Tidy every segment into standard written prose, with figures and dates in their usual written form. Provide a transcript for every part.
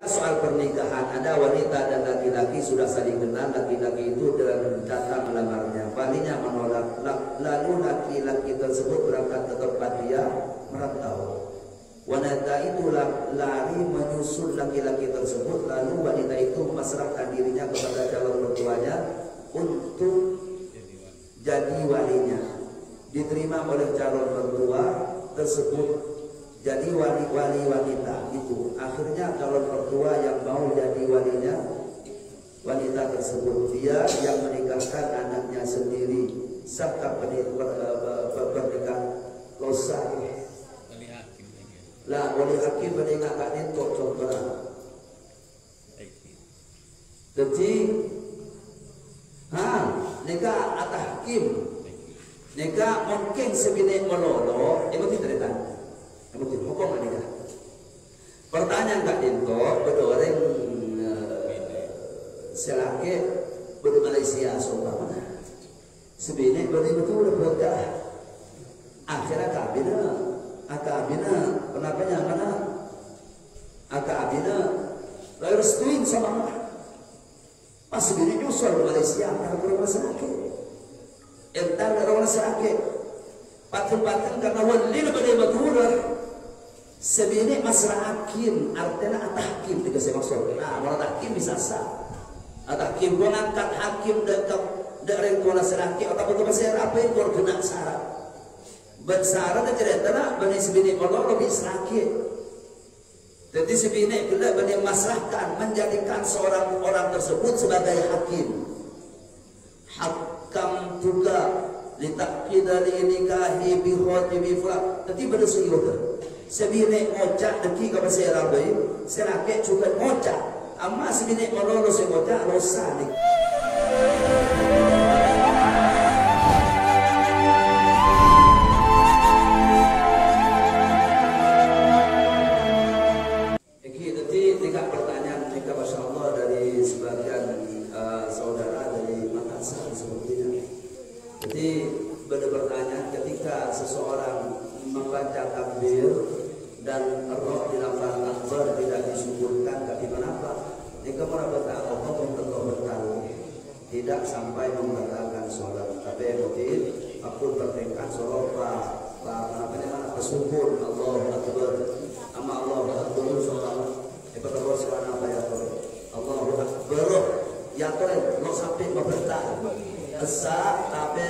Soal pernikahan, ada wanita dan laki-laki sudah saling kenal, laki-laki itu datang melamarnya, walinya menolak, lalu laki-laki tersebut berangkat ke tempat dia merantau. Wanita itu lari menyusul laki-laki tersebut, lalu wanita itu memasrahkan dirinya kepada calon mertuanya untuk jadi walinya. Diterima oleh calon mertua tersebut jadi wali wanita itu. Akhirnya calon mertua yang mau jadi walinya wanita tersebut, dia yang menikahkan anaknya sendiri. Sabka pernikahan losa lah wali hakim meninggalkan itu contoh. Jadi nikah atah hakim nikah mungkin sebini melolo ikuti cerita mungkin hukum nikah. Pertanyaan Kak Dinto berdoreng selaki ber Malaysia seumpama sebini betul berkah akhirnya akabina kenapanya mana akabina lalu restuin sama pas sebini nyusul Malaysia karena orang sakit entar orang sakit patun-patun karena wali lebih betul sebini masalah hakim artinya atahkim tidak saya maksud. Nah kalau hakim bisa sah atahkim gua ngangkat hakim dari kuala seraki atau betul saya apa yang gua kena syarat bersyarat dan cerita bani sebini Allah lebih seraki. Jadi sebini kita bani masalahkan menjadikan seorang orang tersebut sebagai hakim. Hakam juga litakida nikahi bi khatibi fulan. Jadi pada suyuh sebini ngocak deki ka bahasa Arab bae serake juga ngocak amma sebini mololo se ngocak losa nik. Tidak sampai membatalkan sholat, tapi mungkin aku bertingkat sholat bersyukur Allah Akbar, ama Allah Akbar sholat. Ibadah sholat apa ya Allah Akbar ya Tuhan, lo sampai membatal esa tapi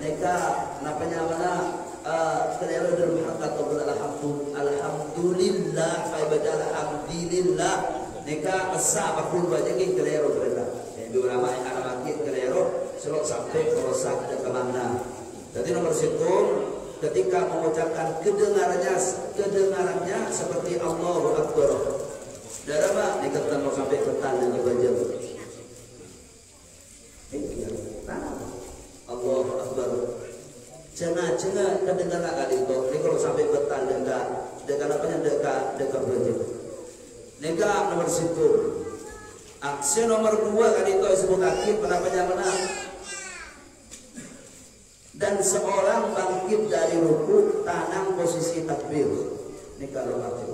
neka napanya mana kelihatan dalam hakat alhamdulillah ibadah alhamdulillah neka esa bakul baca ke kelihatan berita dua nama yang selok sampai kerosak dan kemana. Jadi nomor situ ketika mengucapkan kedengarannya seperti Allahu Akbar. Darah dikatakan mau sampai ketan dan dibaca. Allahu Akbar. Cenah kedengaran kali itu. Ini kalau sampai ketan dengan apa yang dekat baca. Nega nomor situ. Aksi nomor 2 kali itu disebut hakim penapanya menang. Dan seorang bangkit dari ruku tanam posisi takbir. Ini kalau arti.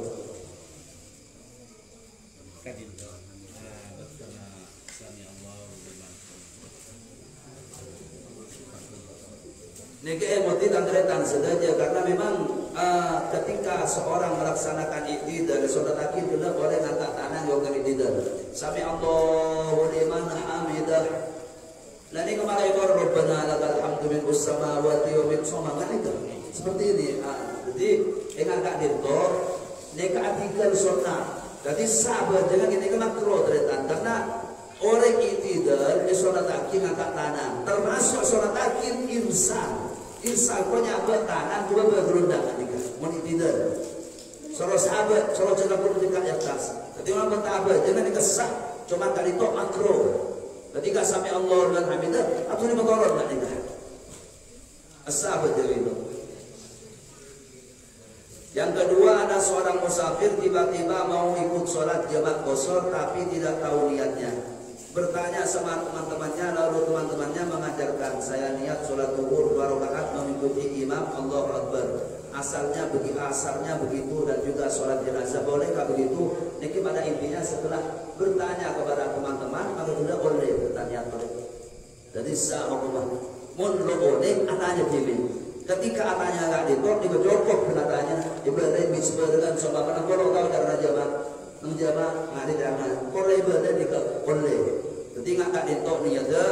Niki emotif dan sengaja karena memang ketika seorang melaksanakan iktidal sholat akhir tidak boleh ngangkat tangan yang iktidal. Sami Allahu liman hamidah. Nah ini kemarin itu Rabbana lakal hamdu min samawati wa min kan itu seperti ini. Jadi ngangkat itu neka artikel sunnah. Jadi sahabat jangan ini makruh karena orang iktidal sholat akhir ngangkat tangan termasuk sholat akhir Insya punya tangan juga bergerundang nikah mau iktidal. Soal sahabat, soal jangan perlu di atas. Jadi orang bertahabat jangan dikesah cuma kali itu makro. Ketika sampai Allah dan Hamidah, atau lima korban nggak nikah. Sahabat jadi itu. Yang kedua ada seorang musafir tiba-tiba mau ikut sholat jamaah qashar tapi tidak tahu niatnya. Bertanya sama teman-temannya, lalu teman-temannya mengajarkan saya niat sholat zuhur 2 rakaat mengikuti imam Allahu Akbar. asalnya begitu, asarnya begitu, dan juga sholat jenazah bolehkah begitu? Niki pada intinya setelah bertanya kepada teman-teman, maka sudah boleh pertanyaan mereka. Jadi sahumah mun lo boleh atanya pilih. Ketika atanya agak ditok, dikejokok penatanya, ibadah bisbah dengan sobat mana kalau tahu cara jamaah, menjamaah ngadi jangan, kalau ibadah boleh. Ketika agak ditok ni ada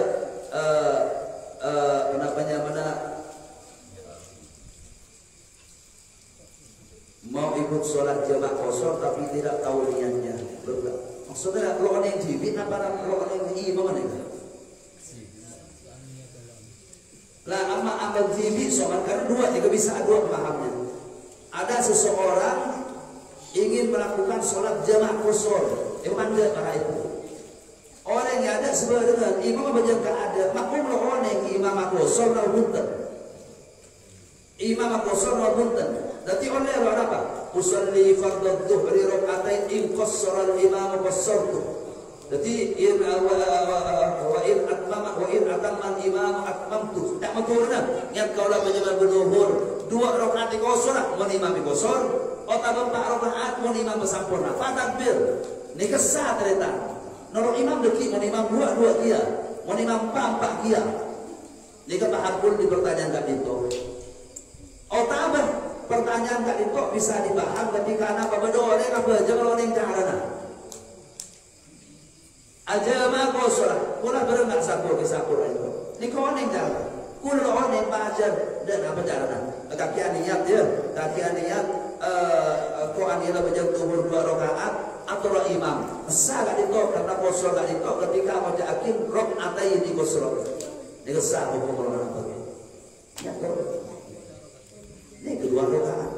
kenapanya mana mau ikut sholat jamaah kosong tapi tidak tahu niatnya. Maksudnya kalau orang yang jibin apa kalau orang yang imam mana? Lah amal jibin sholat karena dua juga bisa dua pahamnya. Ada seseorang ingin melakukan sholat jamaah kosong, mandek para itu. Orang yang ada sebenarnya imam apa jangan ada, makmum lo orang yang imam kosong lo bunten. Imam kosong lo bunten. Nanti oleh apa? Usalli fardhu dhuhri rak'atain in qassara al-imam qassartu. Jadi wa in atamma al-imam atmamtu. Tak maturna. Yang kau lah menjadi berduhur 2 rakaat qasar, mun imam qasar, atau 4 rakaat mun imam sampurna. Fatakbir. Ni kesah tereta. Noro imam deki mun imam 2 dia, mun imam 4 dia. Ni paham pun di pertanyaan tak itu. Otabah pertanyaan tak itu bisa dipaham ketika anak berdoa ni apa jangan orang yang carana. Aja mah kosong, pula berenggak sakur ke sakur itu. Ni kau orang yang carana. Kulo orang yang belajar dan apa carana. Kakian niat dia, kakian niat kau anilah baca tuhur 2 rakaat atau imam. Sah tak itu karena kosong tak itu ketika baca akhir rakaatain di kosong. Ni kesah hukum orang apa? Ya kau. Ini kedua rakaat.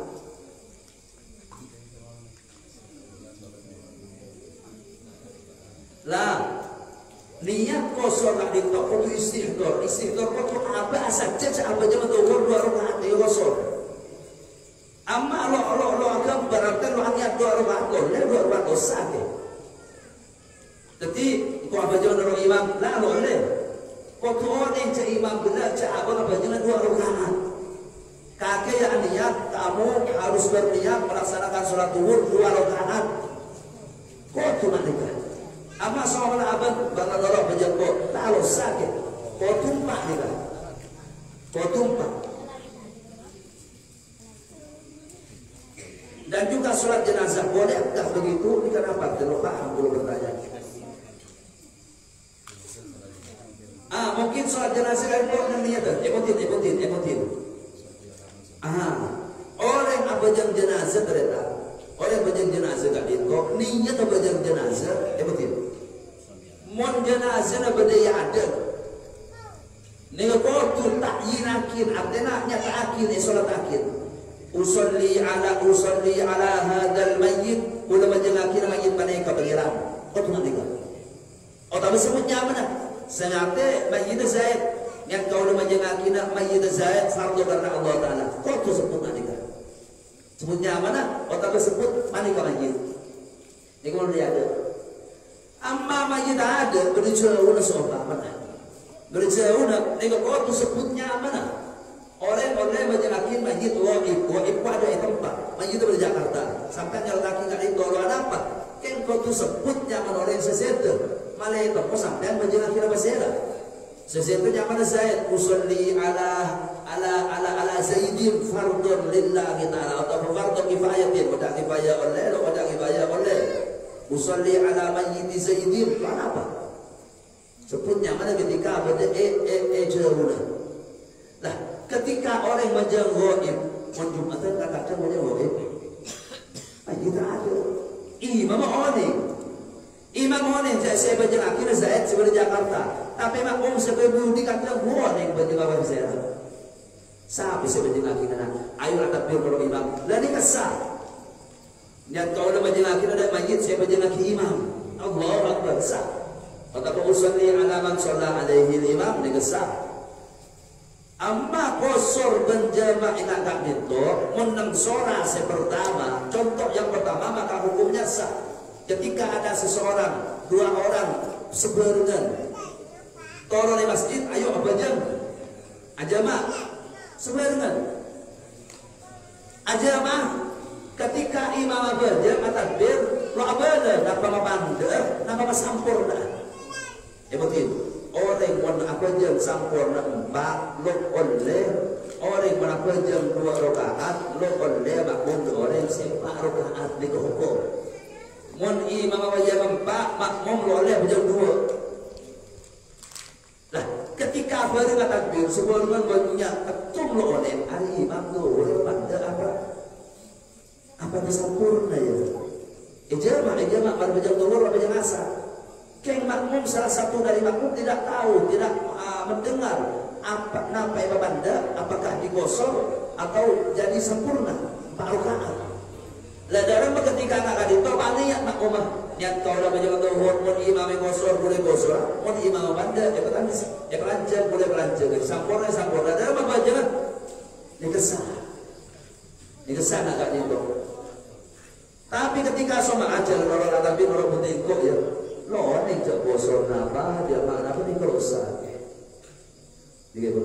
Lah niat kosong tak ditok kudu istighfar. Istighfar kudu apa saja apa jam tuhur 2 rakaat itu kosong. Amma lo agam berarti lo niat 2 rakaat boleh 2 rakaat dosa ke. Jadi kau apa jam naro imam lah lo boleh. Kau tu orang yang imam benar apa jam 2 rakaat. Kakek yang niat, kamu harus berniat melaksanakan sholat zuhur 2 rakaat. Kau cuma nikah. Ama soal abang bangga dorong menjemput. Kalau sakit, kau tumpah nikah. Kau tumpah. Dan juga sholat jenazah bolehkah begitu? Ini kenapa? Tidak paham dulu bertanya. Mungkin sholat jenazah kan kau niat. Ikutin. Orang apa jam jenazah ternyata orang bajang jenazah tak ditok niat apa bajang jenazah betul mon jenazah na badai ada ni kau tu tak yakin artinya nyata akhir solat akhir usalli ala hadzal mayyit ulah bajang akhir mayyit panai ka pangeran kau tu nak nikah tak sebutnya mana senate mayyit Zaid yang kau nama jangan kina mayyit Zaid fardu karena Allah Taala. Kau tu sebut nikah. Sebutnya mana? Kau tak sebut mana kau mayyit. Ini kalau dia ada. Amma mayyit ada berjauh seolah mana? Berjauh nak. Ini kau tu sebutnya mana? Orang macam kina mayyit waqif ada di tempat. Mayyit di Jakarta. Sampai yang laki tak itu ada apa? Kan kau tu sebutnya mana orang sesuatu. Malah itu kau sampai macam kina basera. Sesuatu yang mana Zaid usalli ala Zaidin fardun lillahi ta'ala atau fardun kifayatin pada kifayah oleh usalli ala mayyit Zaidin apa? Sebutnya mana ketika pada jauhna. Nah, ketika orang majang ghaib, Jumatan katakan majang ghaib. Kita ada Imam Oning saya baca akhirnya Zaid sebagai Jakarta. Tapi makmum sebagai di kata Oning baca kawan saya. Siapa saya baca akhirnya? Ayo takbir kalau imam. Lalu kesah. Niat kau dah baca akhirnya ada majid saya baca akhir imam. Allahu Akbar sah. Kata usalli ala man shalla alaihi imam ni kesah. Amma kosor benjama ina tak itu menang sora pertama. Contoh yang pertama maka hukumnya sah. Ketika ada seseorang, 2 orang sebarengan turun di masjid, ayo apa jam? Ajamak sebarengan. Aja mah ketika imam aja matakbir lo abada napa mabanda napa sampurna. Begitu. Orang yang apa jam sampurna 4 lo oleh orang yang apa jam 2 rakaat lo oleh makmum orang yang 4 rakaat di hukum. Mun imam apa jam 4 makmum lo oleh jam 2. Lah ketika baru takbir sebelum banyak ketum lo oleh hari imam tu oleh pada apa sempurna ya. Ijamah baru jam 2 atau jam asar. Keng makmum salah satu dari makmum tidak tahu, tidak mendengar apa napa ibabanda, apakah digosor atau jadi sempurna 4 rakaat. Lah dalam ketika nak adito niat makmum niat kau dah baca tuhur mun imam gosor boleh gosor, mun imam banda pelanjar boleh pelanjar, sempurna. Dalam apa aja kan? Dikesah nak adito. Tapi ketika sama aja orang tapi orang butiko ya. Lo nih cak bosor napa dia mana apa nih kerusak. Begitu.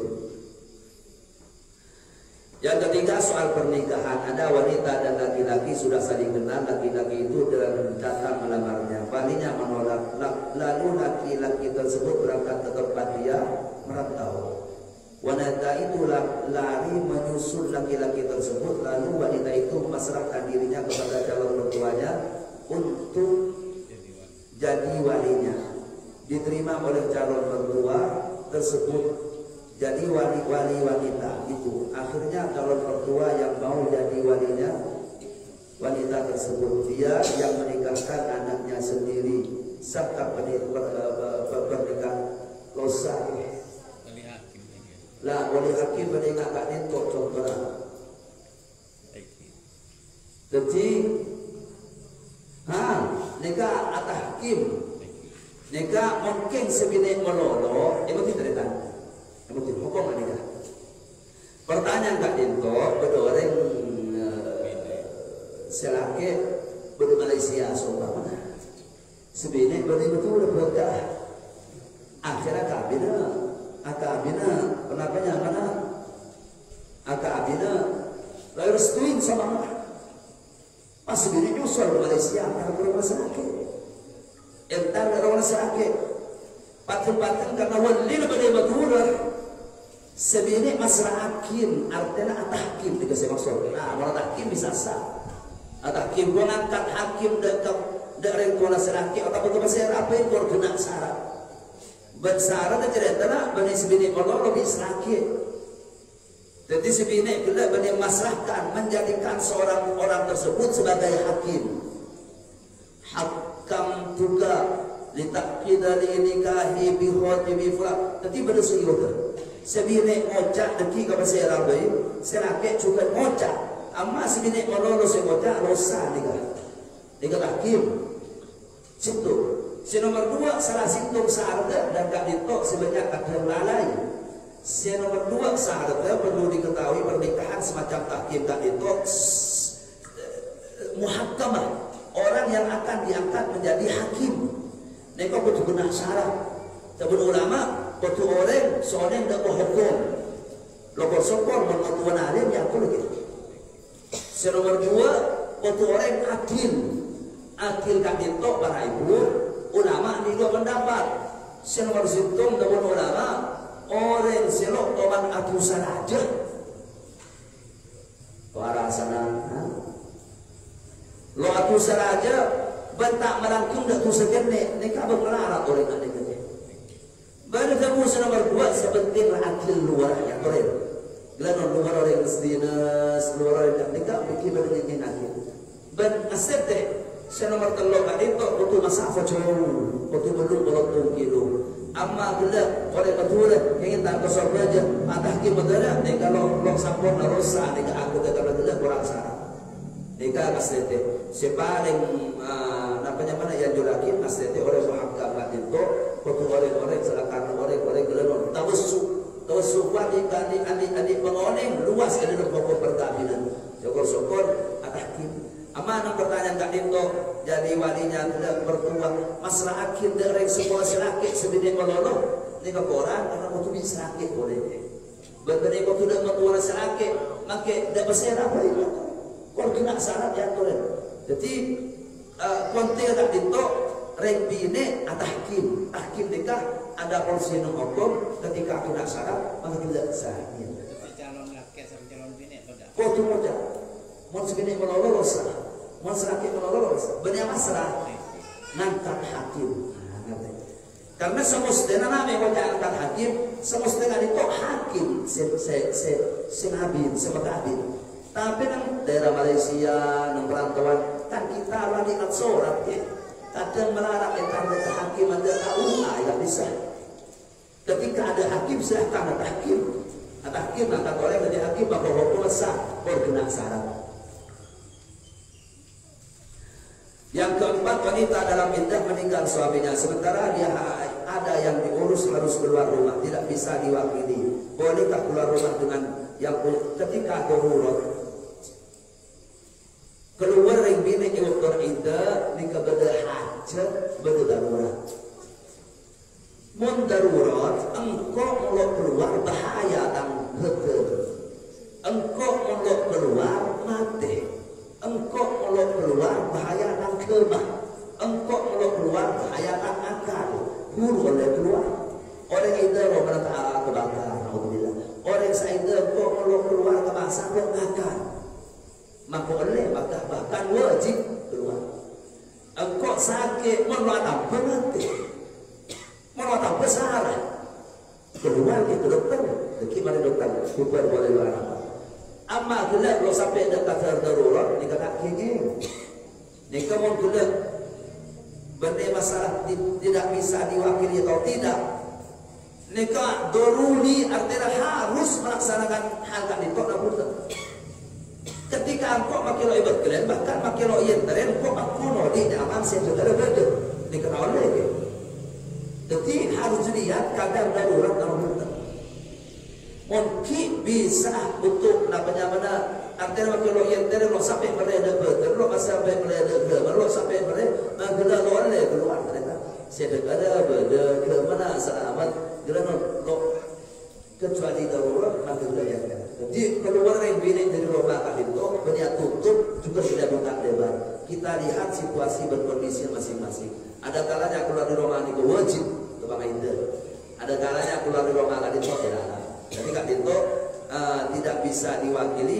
Yang ketiga soal pernikahan, ada wanita dan laki-laki sudah saling kenal, laki-laki itu dengan datang melamarnya, walinya menolak, lalu laki-laki tersebut berangkat ke tempat dia merantau. Wanita itu lari menyusul laki-laki tersebut, lalu wanita itu memasrahkan dirinya kepada calon mertuanya untuk jadi walinya, diterima oleh calon mertua tersebut jadi wali wanita itu. Akhirnya calon mertua yang mau jadi walinya wanita tersebut, dia yang menikahkan anaknya sendiri serta pernikahan losa lah oleh hakim meninggalkan itu contoh. Jadi nikah atau hakim nikah mungkin sebinik melolo itu tidak mungkin hukum nikah. Pertanyaan kak Dinto berdoreng selaki ber Malaysia seumpama sebinik betul berkah akhirnya akabina kenapanya mana akabina lalu restuin sama masih bini nyusul Malaysia karena orang sakit entar orang sakit patun-patun karena wali lebih maturah sebini masrahakin artinya atahakim tidak saya maksud orang atahakim bisa sah atahakim gua ngangkat hakim dari kuala sakit atau betul saya apa yang gua kena syarat bersyarat dan cerita bani sebini Allah lebih sakit. Jadi sebini bila bani masrahkan menjadikan seorang orang tersebut sebagai hakim. Hakam juga litakida li nikahi bi khatibi fulan. Jadi pada suyuh. Sebini ngocak deki kepada saya rabai, serake juga ngocak. Amma sebini mololo saya ngocak rosa nikah. Nikah hakim. Situ. Si nomor 2 salah sintung syarat dan gak ditok sebanyak ada lalai. Si nomor 2 syaratnya perlu diketahui pernikahan semacam tahkim tak itu muhakkamah, orang yang akan diangkat menjadi hakim. Mereka butuh benar syarat. Sebelum ulama butuh orang seorang yang dapat hukum. Lokor sokor menentukan alim yang aku lagi. Si nomor 2 butuh orang akil. Akil tak itu para ibu ulama ini dua pendapat. Si nomor situng dapat ulama orang selok toman atusan aja warah sana lo atusan aja bentak merangkum dah tu segene nikah berlarat orang kan nikah baru kamu nomor 2 sepenting akil luar yang keren gelar luar orang dinas luar orang nikah bikin begini akhir ben asete nomor 3 kan itu butuh masafa jauh butuh belum 20 kilo. Amma bila oleh betul ingin tak kosong aja atahkim betul ni kalau long sampur narosa ni aku kata betul kurang syarat nikah asete sepaling namanya mana yang julakin asete oleh muhakkamat itu betul orang silakan orang gelon tawassu nikah ni adik mengoneng luas ke dalam pokok perkawinan syukur atahkim. Amma nang pertanyaan tak dinto jadi walinya tidak bertuang masalah akhir dari semua selaki sebidang meloloh ni ke orang karena waktu bisa sakit boleh betul kau tidak mentua selaki maka tidak berserah apa itu Kalau kena syarat ya tulen. Jadi konti ada dito rebine atau hakim nikah ada porsi nang hukum ketika kena syarat maka tidak sah. Calon laki sama calon bini atau tidak? Oh tu moja. Mau segini melololos, mau selaki melololos. Benar masalah ngangkat hakim. Karena semestinya nama yang angkat hakim, semestinya itu hakim senabin, semegabin. Tapi nang daerah Malaysia, nang perantauan, kan kita lagi ingat sholat ya. Kadang melarang karena hakim ada KUA yang bisa. Ketika ada hakim silahkan ada hakim. Ada hakim angkat oleh menjadi hakim maka hukum sah berkena syarat. Yang keempat, wanita dalam iddah meninggal suaminya sementara dia ada yang diurus harus keluar rumah, tidak bisa diwakili. Bolehkah keluar rumah dengan yang ketika darurat? Keluar yang bini waktu iddah nikah beda hajat beda darurat. Mun darurat engkau mau keluar bahaya dan betul. Engkau mau keluar mati. Engkau mau keluar bahaya dan kemah. Engkau mau keluar bahaya dan akal. Guru boleh keluar. Orang itu Allah Taala kebakar. Alhamdulillah. Orang saya engkau mau keluar ke masa akal. Maka oleh bahkan wajib keluar. Engkau sakit menolak berhenti. Menolak besar. Keluar ke dokter. Bagaimana dokter? Super boleh luar apa? Amma gelap kalau sampai dekat darurat ni kata gigi. Ni kamu gelap benda masalah tidak bisa diwakili atau tidak. Nikah daruri artinya harus melaksanakan hal kan itu nak buat. Ketika engkau makilo ibadah kalian bahkan makilo yenteren engkau akuno di dalam sejarah beda. Nikah oleh ke. Jadi harus dilihat kadar darurat dalam buat. Mungkin bisa untuk namanya mana antara kalau yang dari lo sampai mereda betul lo sampai mereda gelar lo sampai mereda gelar lo ada keluar ternyata saya ada beda ke mana selamat gelar lo kecuali darurat maka yang jadi keluar yang bini dari rumah itu banyak tutup juga tidak buka lebar. Kita lihat situasi berkondisi masing-masing. Ada kalanya keluar di rumah itu wajib kepada itu. Ada kalanya keluar di rumah itu tidak. Jadi kak itu tidak bisa diwakili.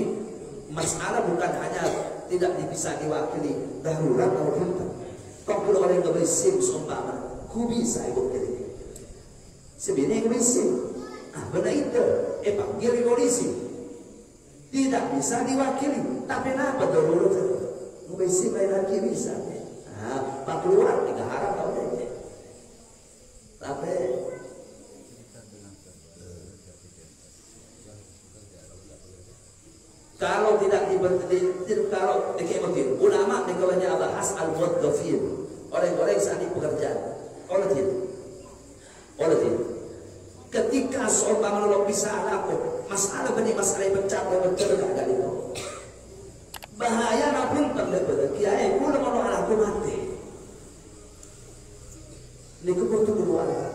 Masalah bukan hanya tidak bisa diwakili darurat atau tidak. Kau keluar yang kebesim seumpama, ku bisa ibu kiri. Sebenarnya kebesim, benar itu. Panggil polisi. Tidak bisa diwakili. Tapi kenapa darurat? Kebesim lagi bisa. Pak keluar tidak harap tahu deh. Tapi kalau tidak kalau dikemudian ulama dikawanya bahas al-muwaddafin orang-orang saat di pekerjaan oleh tidak ketika seorang menolong bisa laku masalah benih masalah pecat dan bercerita dari itu bahaya napun terlepas kiai pula menolong anakku mati ini kebutuhan keluarga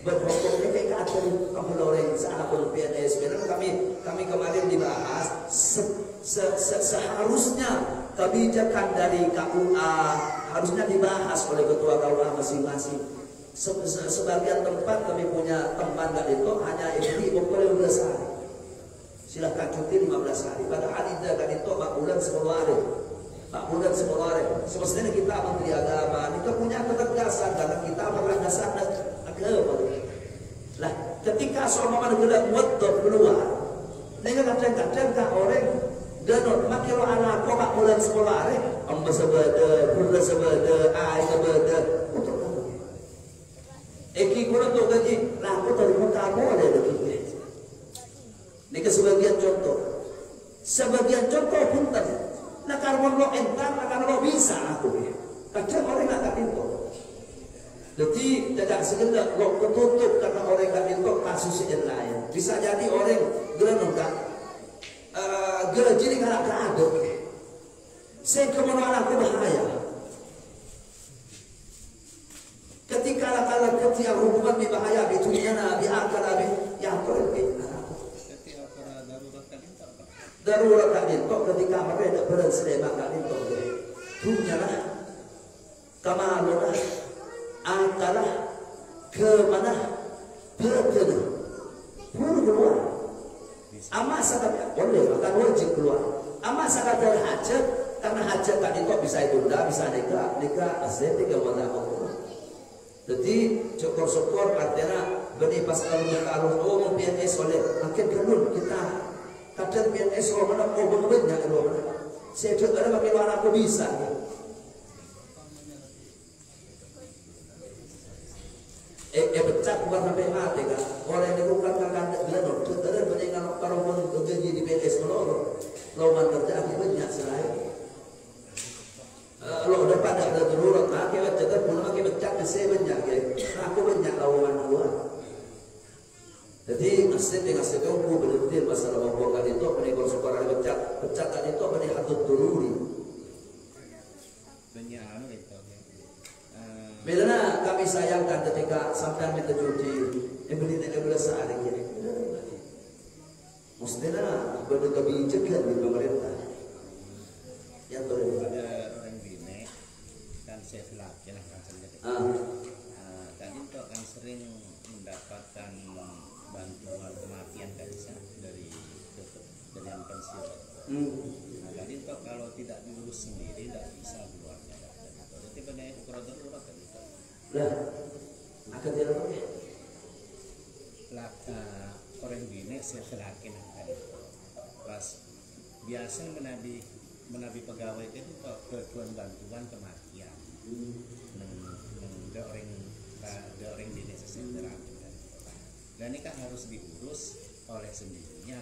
berpokoknya kayak kata kemulauan saat pun PNS kami kemarin dibahas seharusnya kebijakan dari KUA harusnya dibahas oleh ketua KUA masing-masing. Sebagian tempat kami punya tempat itu hanya ini boleh 15 hari. Silahkan cuti 15 hari. Padahal tidak kan itu 4 bulan 10 hari. 4 bulan 10 hari. Semestinya kita Menteri Agama kita punya ketegasan karena kita berlandasan agama. Lah, ketika seorang manusia mudah keluar, dengan kadang-kadang orang danot makilo anak kau 4 bulan 10 hari, amba sebada, bulan sebada, ay sebada, untuk kamu. Eki kurang tu gaji, lah aku tahu kamu ada begini. Ini sebagian contoh. Sebagian contoh pun tadi. Nah kalau lo entar, kalau lo bisa aku. Kadang orang nggak pintu. Jadi tidak sekedar lo ketutup karena orang nggak pintu kasus yang lain. Bisa jadi orang geranong kan, jadi nggak ada. Saya kemana aku bahaya. Ketika kalau ketika hubungan berbahaya betulnya nabi akal nabi yang darurat kak dintok ketika mereka beren sedema kak dintok tunyalah kamalunah akalah kemana berkena pun keluar ama sakatnya boleh akan wajib keluar ama sakatnya hajat karena hajat kak dintok bisa ditunda bisa nikah asli tiga wala Allah jadi syukur-syukur artinya benih pas kalau mau PNS oleh makin kenun kita kadang PNS orang mana mau banyak orang mana saya juga ada makin orang aku bisa pecah bukan sampai mati kan orang yang bukan kan gelar kita benih kalau pun gaji di PNS meloro lawan kerja banyak selain lo udah pada ada darurat makin cerita pun makin pecah saya banyak ya aku banyak lawan luar. Jadi nasib dengan setuju benar-benar masalah bahwa kan itu menikah sekarang pecat kan itu apa nih hatut dulu banyak anu itu bila kami sayangkan ketika sampai minta cuti yang beli tidak boleh sehari ini mestinya benar kebijakan di pemerintah yang boleh ada orang bine kan saya laki lah kan sendiri tadi itu kan sering mendapatkan bantuan kematian kan dari pensiun. Nah, jadi toh kalau tidak diurus sendiri tidak bisa keluarnya. Jadi banyak ukuran darurat kan itu. Lah, akan dia apa? Laka orang bine selakin kan. Pas biasa menabi pegawai itu toh ketuan bantuan kematian. Ada orang bine sesendera. Dan ini kan harus diurus oleh sendirinya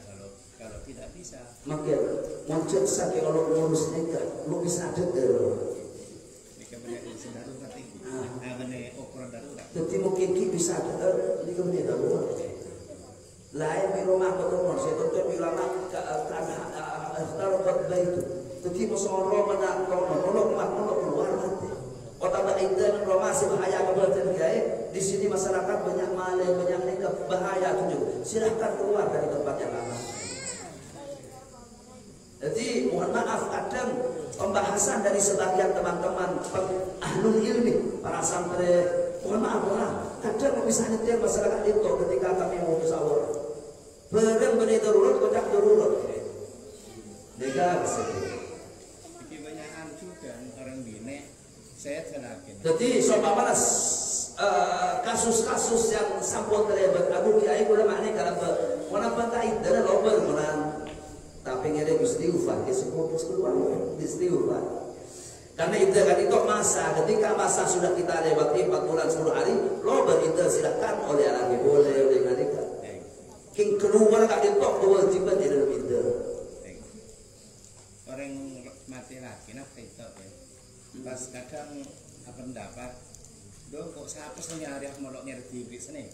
kalau tidak bisa. Makanya muncul sakit kalau ngurus nikah, lu bisa ada Nikah banyak darurat ini. Benar ukuran darurat. Jadi mungkin bisa ada nikah banyak darurat. Lain di rumah ketemu, saya tuntut ulama taruh khutbah itu. Jadi musuh mana nolok keluar nanti. Kota Baidan masih bahaya kebetulan guys. Di sini masyarakat banyak maling, banyak nikah bahaya itu juga. Silahkan keluar dari tempat yang aman. Jadi mohon maaf kadang pembahasan dari sebagian teman-teman ahlul ilmi para santri mohon maaf kadang bisa nyetir masyarakat itu ketika kami mau musyawarah. Bareng benih darurat, kodak darurat. Nikah sedih. Jadi banyak juga orang bine saya selakin. Jadi sobat malas kasus-kasus yang sampun terlibat Abu Kiai boleh makna kalau mana pantai dari lober mana tapi ngere istighfar disebut keluar istighfar karena itu kan itu masa ketika masa sudah kita lewati 4 bulan 10 hari lober itu silakan oleh lagi boleh oleh nalika king keluar kak itu kewajiban di dalam itu orang mati lagi nak itu ya pas kadang apa pendapat kok siapa nyari molok nyari di sini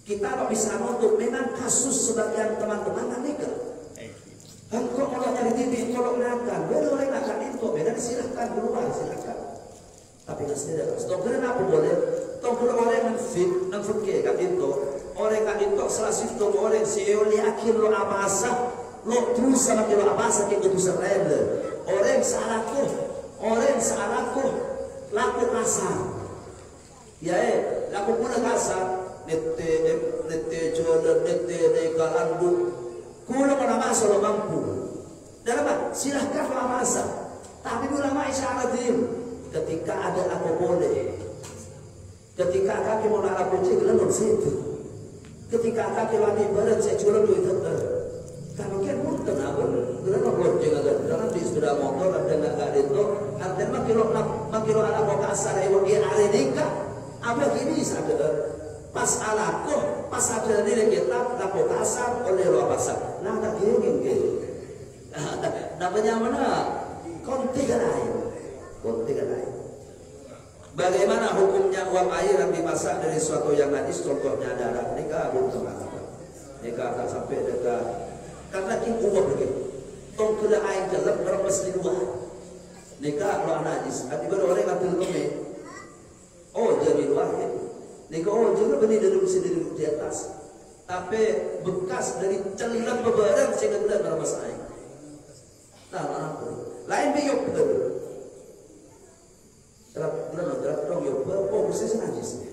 kita kok bisa nutup memang kasus sebagian teman-teman nikah kan kok molok nyari TV molok nakan beda oleh nakan itu beda silahkan keluar silahkan tapi nggak tidak stoknya apa boleh tongkol orang yang fit yang fikir kan itu orang kan itu salah satu orang CEO yakin lo apa sah lo terus sama kilo apa sah kayak gitu serele orang salahku laku kasar ya laku puna kasar nete jodoh nete nekalandu kulo mana masa lo mampu dalam silahkan lo masa tapi ulama isyaratin ketika ada aku boleh ketika kaki mau nak kucing lalu situ ketika kaki lagi berat saya jual duit tetap kalau kan pun kenapa kenapa kucing agak jangan di sepeda motor ada nggak itu artinya makilo anak mau kasar ibu dia hari nikah apa gini sadar pas alaku pas ada nilai kita laku kasar oleh lo pasar nah tak gini namanya mana kontikan lain bagaimana hukumnya uang air yang dimasak dari suatu yang najis contohnya darah nikah bukan nikah tak sampai dekat karena kita uang begitu tong kena air dalam berapa di luar nikah lo najis tapi baru orang ngambil kami oh jadi luar nikah oh juga benih duduk di atas tapi bekas dari celah beberapa sehingga tidak berapa sayang tahu apa lain biok ber terap dong yuk proses najisnya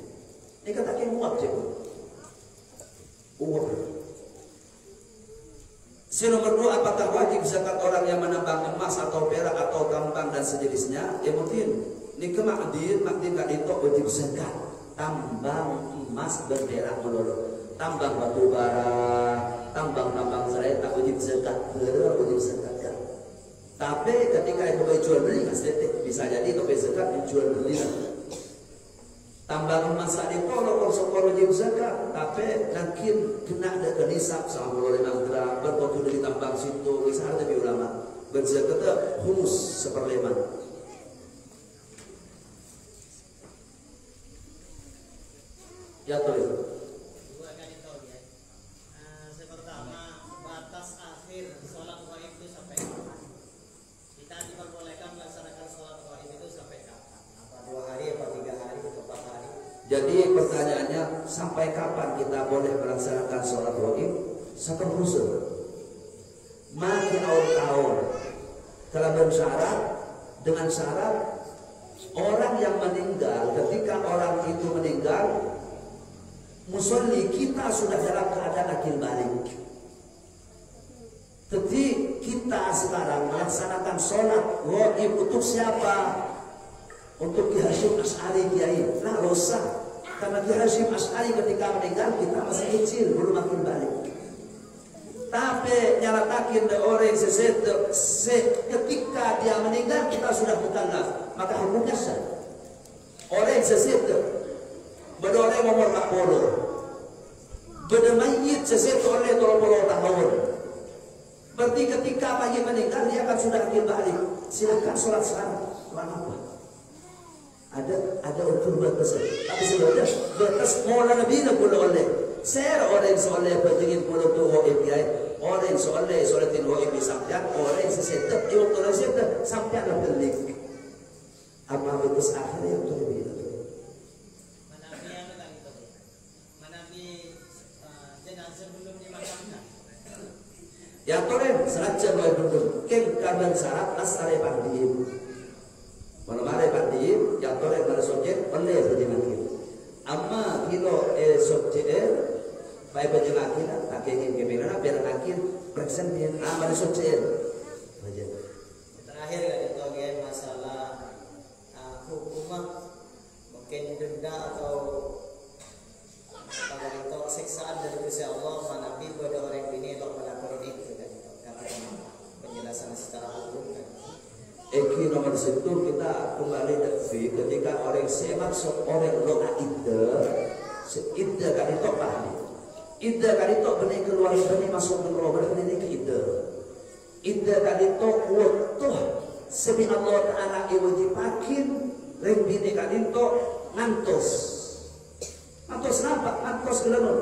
ini katakan uap je uap. Nomor 2, apakah wajib zakat orang yang menambang emas atau perak atau tambang dan sejenisnya? Ya mungkin ini ke makdin gak ditok wajib zakat. Tambang emas berperak melulu, tambang batu bara, tambang serai tak wajib zakat, benar wajib zakat ya. Tapi ketika itu jual beli bisa jadi itu zakat dijual beli. Tambang emas tadi kalau wajib zakat, tapi mungkin kena ada kenisab sama 5 gram berpotu dari tambang situ, bisa ada di ulama berzakat humus 1/5. Ya toh itu. Dua kali tahu ya. Pertama batas akhir sholat gaib itu sampai kapan? Kita diperbolehkan melaksanakan sholat gaib itu sampai kapan? Apa 2 hari, apa 3 hari, atau 4 hari? Jadi pertanyaannya sampai kapan kita boleh melaksanakan sholat gaib? Sampai rusul. Makin tahun. Kalau bersyarat dengan syarat orang yang meninggal, ketika orang itu meninggal, musolli kita sudah dalam keadaan akil balik. Jadi kita sekarang melaksanakan sholat gaib untuk siapa? Untuk Ki Hasyim Asy'ari Kiai. Nah usah, karena Ki Hasyim Asy'ari ketika meninggal kita masih kecil, belum akil balik. Tapi nyalatakin orang ketika dia meninggal kita sudah mukallaf, maka hukumnya sah. Orang sesuatu berdoreng umur 40, berdemayit sesuatu oleh 30 tahun. Berarti ketika mayit meninggal dia akan sudah akil balik. Silakan sholat sekarang. Apa? Ada ukur batas. Tapi sebenarnya batas mola nabi na pula oleh. Saya orang soalnya bertingin pula tu OAPI. Orang soalnya tin OAPI sampai orang sesetep. Iwak tu orang sesetep sampai ada belik. Apa batas akhir yang tu lebih itu? Ya toren seraja boy duduk keng karban syarat asare pandim. Mana mare pandim ya toren pada subjek pandai berjengakin. Amma kilo subjek baik berjengakin tak ingin kemana biar akin presenten pada subjek. Terakhir kan itu masalah hukuman mungkin denda atau kalau itu siksaan dari Gusti Allah menapi pada orang ini lo melakukan itu kan penjelasan secara hukum kan. Eki nomor situ kita kembali dari ketika orang maksud orang doa ide kan itu paham. Ide kan itu benih keluar benih masuk mengelola benih ke ide. Ide kan itu wutuh sebi Allah Taala iwajibakin rembini kan itu ngantos. Ngantos nampak ngantos gelanon.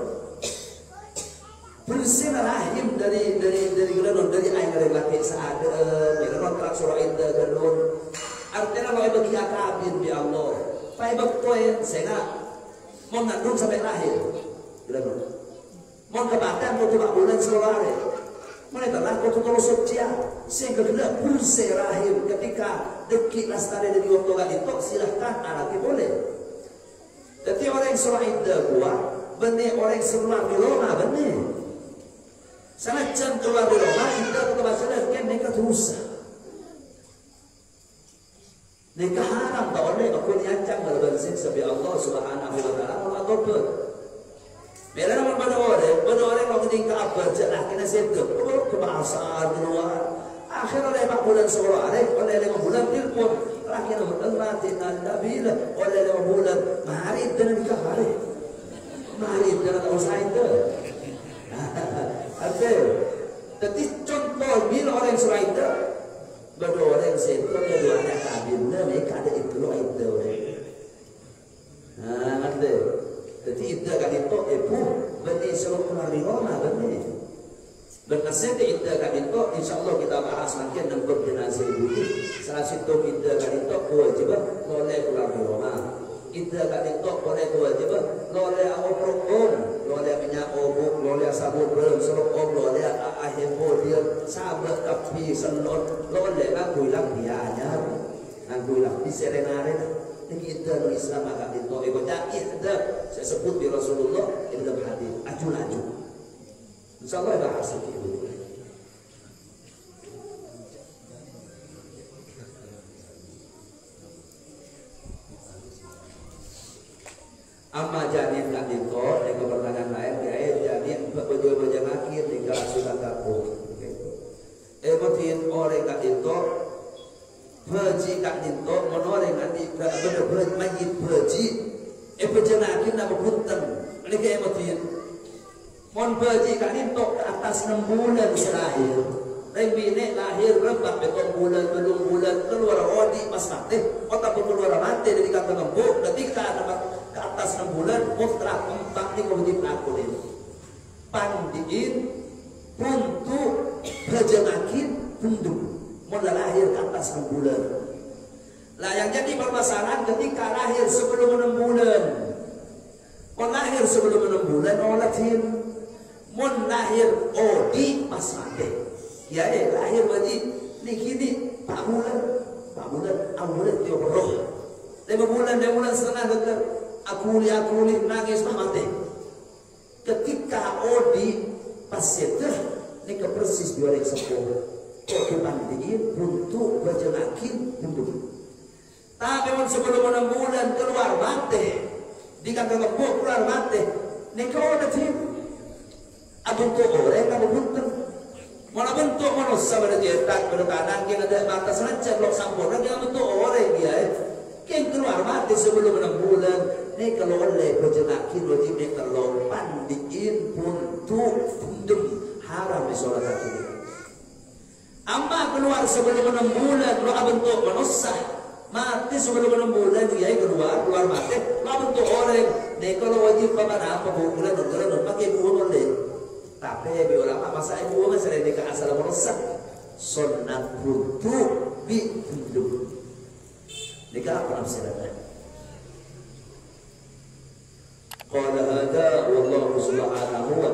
Bersih rahim dari gelanon dari air dari laki saat gelanon terak surah indah gelanon artinya kalau bagi akabin di Allah pai baktoin sehingga mau ngandung sampai lahir gelanon mau kebatan mau 2 bulan selari mau telah kau tuh terus sosial sehingga gelap bersih rahim ketika dekik lastari dari waktu gak itu silahkan anaknya boleh. Jadi orang surah indah gua benih orang surah milona benih sangat jam keluar di rumah kita tetap baca kan mereka dosa mereka haram tak boleh aku diancam dalam siksa bi Allah Subhanahu wa taala Allah tobat bila nama pada orang kalau ketika apa jelah kena sedek kebangsaan keluar akhir oleh 4 bulan sekolah oleh 5 bulan telepon terakhir mati nabilah oleh 5 bulan mari dan nikah mari dan tak usah itu. Jadi contoh bila orang selain itu berdua orang setu kedua anak kabin mereka ada itu ada. Jadi itu kan itu benih seluruh kelarionah benih. Berkasih itu kan itu insya Allah kita bahas nanti dalam jenazah ibu. Salah satu kita kan itu kewajiban oleh kelarionah. Kita kat TikTok boleh buat je bah. Loleh awak om, loleh minyak obuk, loleh sabun belum seruk om, loleh akhir dia sabar tapi senot, loleh aku hilang dianya, aku hilang di serenare. Ini kita di Islam agak TikTok. Ibu dah saya sebut di Rasulullah ini dalam hadis. Aju. InsyaAllah dah hasil itu. Amma janin kat dito, dengan pertanyaan lain, dia janin berjual akhir tinggal sudah kapur. Emotin orang kat dito, berji kat dito, menoreng nanti benar majid berji, berjalan akhir nak berpunten. Ini ke emotin, mon berji kat dito ke atas 6 bulan selahir. Bini lahir rembak betong bulan, belum bulan keluar odi pas mati, otak keluar mati dari kata lembut, ketika ada ke atas 6 bulan, mutlak 4 ni kau aku ini. Pandiin, untuk berjemakin, untuk mula lahir ke atas 6 bulan. Lah yang jadi permasalahan ketika lahir sebelum 6 bulan. Mau lahir sebelum 6 bulan, olatin. Mau lahir odi pas mati. Ya lahir wajib ni kini 4 bulan awal dia roh 5 bulan setengah dekat aku nangis mati ketika odi pasitah ni ke persis di orang sepuluh kebandiin untuk berjelakin untuk tapi sebelum 6 bulan keluar mati dikata lembut keluar mati ni ke odi tim abuntu orang kamu bunten mana bentuk manusia pada jetak pada tangan yang ada batas rancang blok sampurna yang bentuk orang dia yang keluar mati sebelum 6 bulan ni kalau oleh berjenakin wajib ni terlalu pandiin untuk fundum haram di sholat akhir amma keluar sebelum 6 bulan lo bentuk manusia mati sebelum 6 bulan dia keluar mati lo bentuk orang ni kalau wajib apa bulan pakai buah oleh tapi bi ulama masa ibu masalah nikah asal merusak sunnah wudu bi hidup nikah apa nafsiratnya qala hada wallahu subhanahu wa